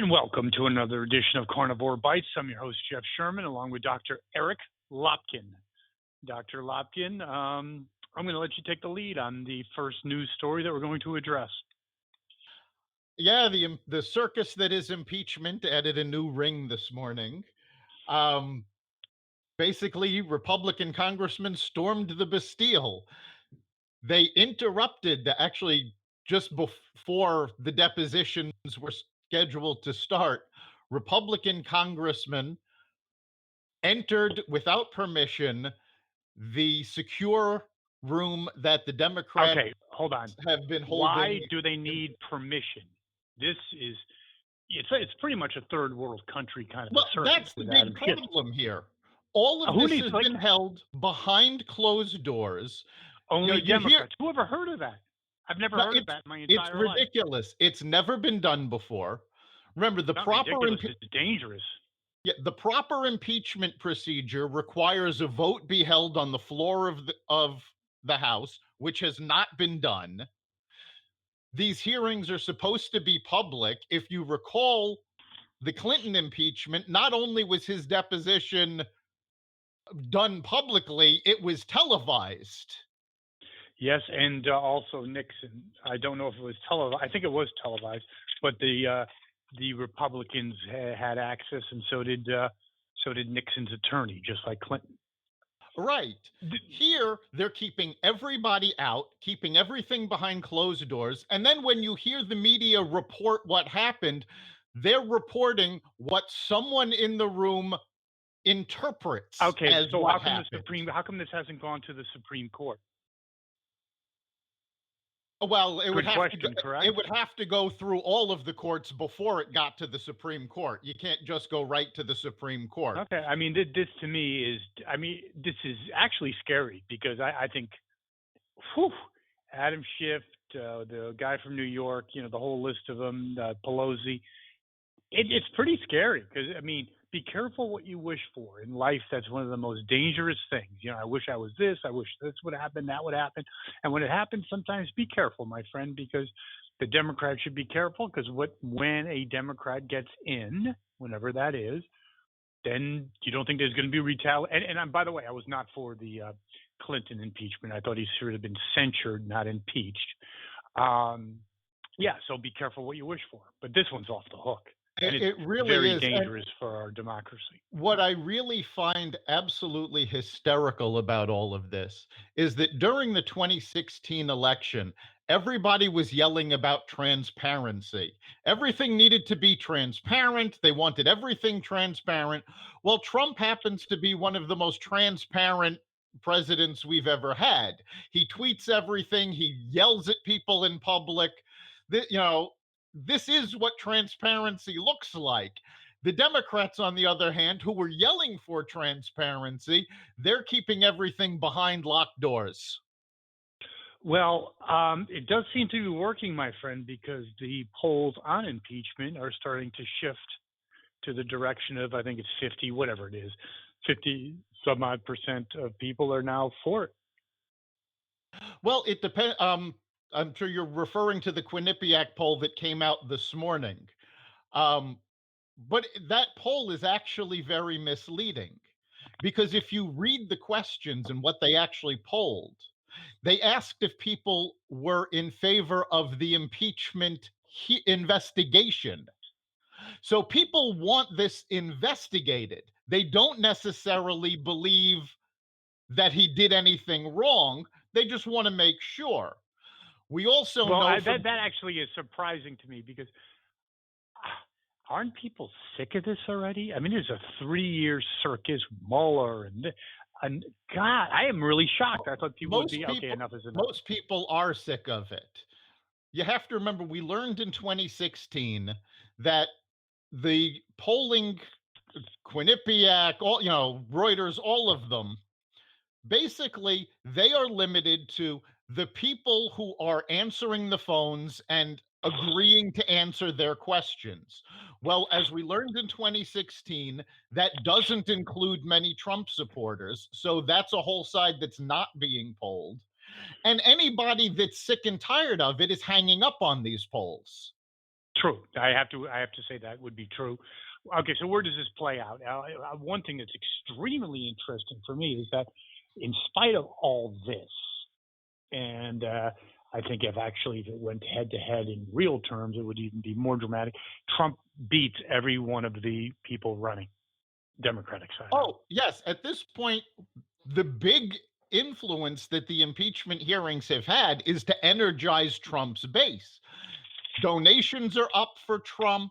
And welcome to another edition of Carnivore Bites. I'm your host, Jeff Sherman, along with Dr. Eric Lopkin. Dr. Lopkin, I'm going to let you take the lead on the first news story that we're going to address. Yeah, the circus that is impeachment added a new ring this morning. Basically, Republican congressmen stormed the Bastille. They interrupted, actually, just before the depositions were scheduled to start. Republican congressmen entered without permission the secure room that the Democrats hold on. have been holding. Why do they need permission? It's pretty much a third world country kind of Well, circus. that's the big problem here. All of this has been held behind closed doors. Only Democrats. Who ever heard of that? I've never heard of that in my entire life. It's ridiculous. It's never been done before. Remember, it's dangerous. Yeah, the proper impeachment procedure requires a vote be held on the floor of the House, which has not been done. These hearings are supposed to be public. If you recall the Clinton impeachment, not only was his deposition done publicly, it was televised. Yes, and also Nixon. I don't know if it was televised. I think it was televised, but the Republicans had access, and so did Nixon's attorney, just like Clinton. Right. Here, they're keeping everybody out, keeping everything behind closed doors, and then when you hear the media report what happened, they're reporting what someone in the room interprets. Okay, so how come this hasn't gone to the Supreme Court? Well, it would have to go through all of the courts before it got to the Supreme Court. You can't just go right to the Supreme Court. Okay, I mean, this to me this is actually scary because I think, Adam Schiff, the guy from New York, the whole list of them, Pelosi, it's pretty scary because, I mean, be careful what you wish for in life. That's one of the most dangerous things. I wish I was this. I wish this would happen, that would happen. And when it happens, sometimes be careful, my friend, because the Democrats should be careful because when a Democrat gets in, whenever that is, then you don't think there's going to be retaliation. And by the way, I was not for the Clinton impeachment. I thought he should have been censured, not impeached. So be careful what you wish for. But this one's off the hook. And it really very is dangerous for our democracy. What I really find absolutely hysterical about all of this is that during the 2016 election, everybody was yelling about transparency. Everything needed to be transparent. They wanted everything transparent. Well, Trump happens to be one of the most transparent presidents we've ever had. He tweets everything. He yells at people in public. This is what transparency looks like. The Democrats, on the other hand, who were yelling for transparency, they're keeping everything behind locked doors. Well, it does seem to be working, my friend, because the polls on impeachment are starting to shift to the direction of, I think it's 50 some odd percent of people are now for it. Well, it depends. I'm sure you're referring to the Quinnipiac poll that came out this morning. But that poll is actually very misleading because if you read the questions and what they actually polled, they asked if people were in favor of the impeachment investigation. So people want this investigated. They don't necessarily believe that he did anything wrong. They just want to make sure. We also know that actually is surprising to me because aren't people sick of this already? I mean, there's a 3-year circus, Mueller, and God, I am really shocked. I thought people would be okay. Enough is enough. Most people are sick of it. You have to remember, we learned in 2016 that the polling, Quinnipiac, Reuters, all of them, basically they are limited to the people who are answering the phones and agreeing to answer their questions. Well, as we learned in 2016, that doesn't include many Trump supporters. So that's a whole side that's not being polled. And anybody that's sick and tired of it is hanging up on these polls. True. I have to say that would be true. Okay, so where does this play out? One thing that's extremely interesting for me is that, in spite of all this, and I think if it went head to head in real terms, it would even be more dramatic. Trump beats every one of the people running, Democratic side. Oh, yes. At this point, the big influence that the impeachment hearings have had is to energize Trump's base. Donations are up for Trump.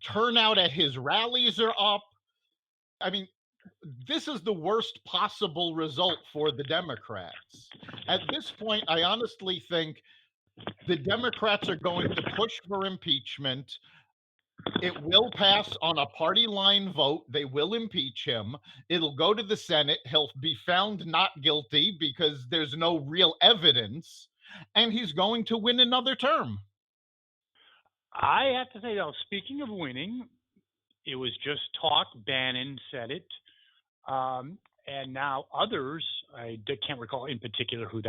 Turnout at his rallies are up. I mean, this is the worst possible result for the Democrats. At this point, I honestly think the Democrats are going to push for impeachment. It will pass on a party line vote. They will impeach him. It'll go to the Senate. He'll be found not guilty because there's no real evidence, and he's going to win another term. I have to say, though, speaking of winning, it was just talk. Bannon said it. And now others, I can't recall in particular who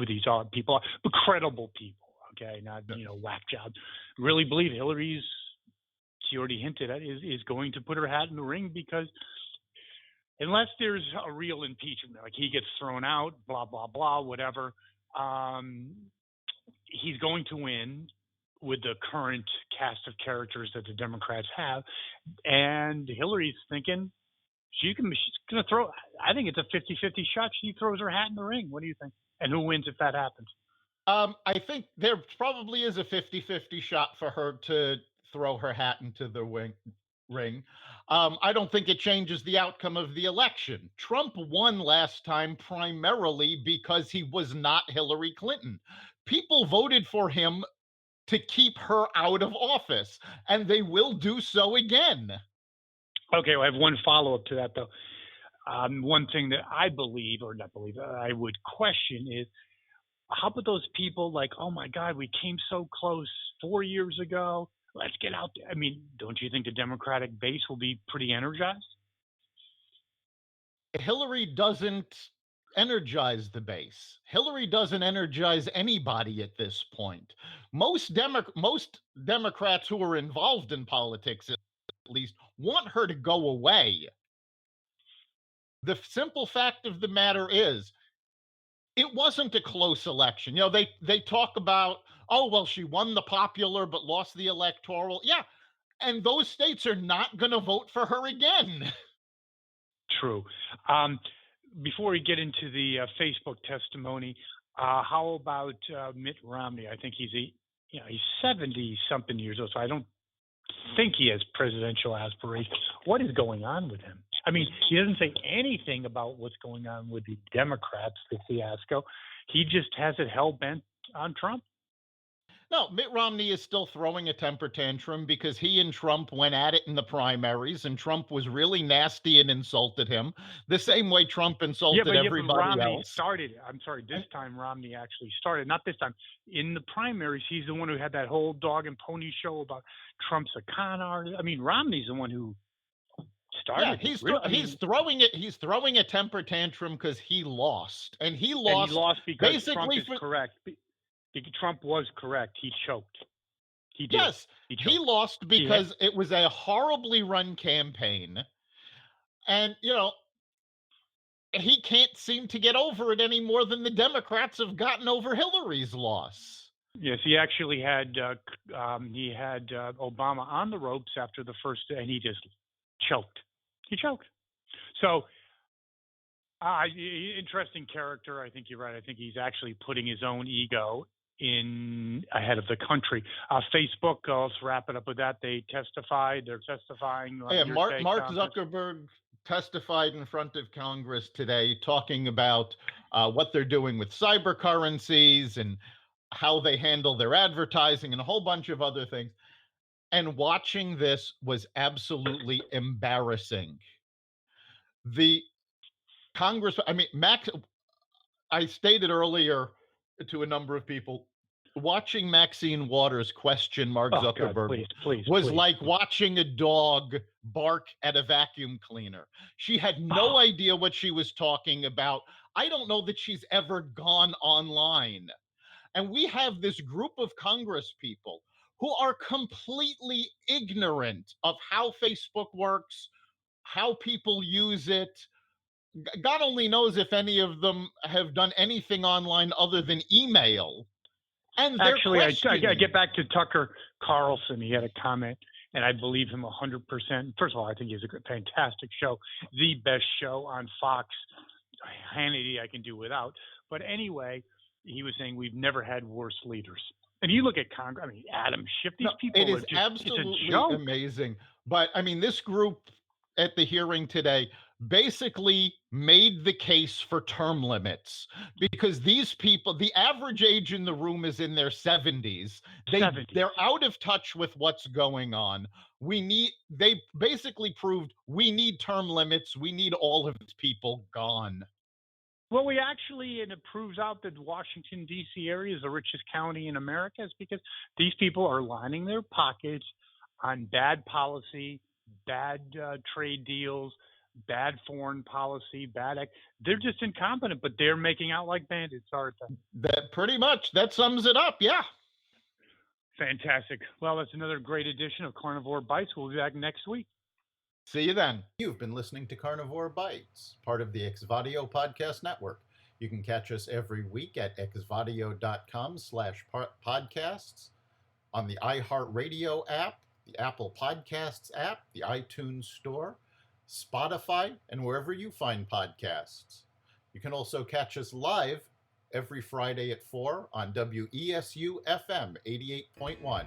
these people are, but credible people, okay, not, whack jobs, really believe Hillary's, she already hinted at, is going to put her hat in the ring, because unless there's a real impeachment, like he gets thrown out, blah, blah, blah, whatever, he's going to win with the current cast of characters that the Democrats have. And Hillary's thinking she's going to throw, I think it's a 50-50 shot. She throws her hat in the ring. What do you think? And who wins if that happens? I think there probably is a 50-50 shot for her to throw her hat into the ring. I don't think it changes the outcome of the election. Trump won last time primarily because he was not Hillary Clinton. People voted for him to keep her out of office, and they will do so again. Okay, well, I have one follow-up to that, though. One thing that I I would question is, how about those people like, oh my God, we came so close 4 years ago, let's get out there. I mean, don't you think the Democratic base will be pretty energized? Hillary doesn't energize the base. Hillary doesn't energize anybody at this point. Most Democrats who are involved in politics, at least, want her to go away. The simple fact of the matter is, it wasn't a close election. They talk about, oh, well, she won the popular but lost the electoral. Yeah, and those states are not going to vote for her again. True. Before we get into the Facebook testimony, how about Mitt Romney? I think he's 70-something years old, so I don't think he has presidential aspirations. What is going on with him? I mean, he doesn't say anything about what's going on with the Democrats, the fiasco. He just has it hell-bent on Trump. No, Mitt Romney is still throwing a temper tantrum because he and Trump went at it in the primaries, and Trump was really nasty and insulted him the same way Trump insulted everybody Romney else. Started. I'm sorry, this time Romney actually started. Not this time. In the primaries, he's the one who had that whole dog and pony show about Trump's a con artist. I mean, Romney's the one who started. Yeah, he's throwing a temper tantrum because he lost, and he lost because basically Trump is correct. Trump was correct. He choked. He did. Yes, he lost because it was a horribly run campaign, and he can't seem to get over it any more than the Democrats have gotten over Hillary's loss. Yes, he actually had Obama on the ropes after the first, and he just choked. He choked. So, interesting character. I think you're right. I think he's actually putting his own ego in ahead of the country. Facebook, let's wrap it up with that. They're testifying. Yeah, Mark Zuckerberg testified in front of Congress today, talking about what they're doing with cyber currencies and how they handle their advertising and a whole bunch of other things. And watching this was absolutely embarrassing. The Congress, Max, I stated earlier to a number of people, watching Maxine Waters question Mark Zuckerberg was like watching a dog bark at a vacuum cleaner. She had no idea what she was talking about. I don't know that she's ever gone online. And we have this group of Congress people who are completely ignorant of how Facebook works, how people use it. God only knows if any of them have done anything online other than email. And they're Actually, I questioning. get back to Tucker Carlson. He had a comment, and I believe him 100%. First of all, I think he's a fantastic show, the best show on Fox. Hannity I can do without. But anyway, he was saying we've never had worse leaders. And you look at Congress, I mean, Adam Schiff, these people it are is just, absolutely it's a joke. amazing. But I mean, this group at the hearing today basically made the case for term limits, because these people, the average age in the room is in their 70s. 70s. They're out of touch with what's going on. They basically proved we need term limits. We need all of these people gone. Well, we actually, and it proves out that Washington, D.C. area is the richest county in America, is because these people are lining their pockets on bad policy, bad trade deals, bad foreign policy, they're just incompetent, but they're making out like bandits, aren't they? That pretty much, that sums it up, yeah. Fantastic. Well, that's another great edition of Carnivore Bites. We'll be back next week. See you then. You've been listening to Carnivore Bites, part of the Exvadio Podcast Network. You can catch us every week at exvadio.com/podcasts, on the iHeartRadio app, the Apple Podcasts app, the iTunes Store, Spotify, and wherever you find podcasts. You can also catch us live every Friday at 4 on WESU FM 88.1.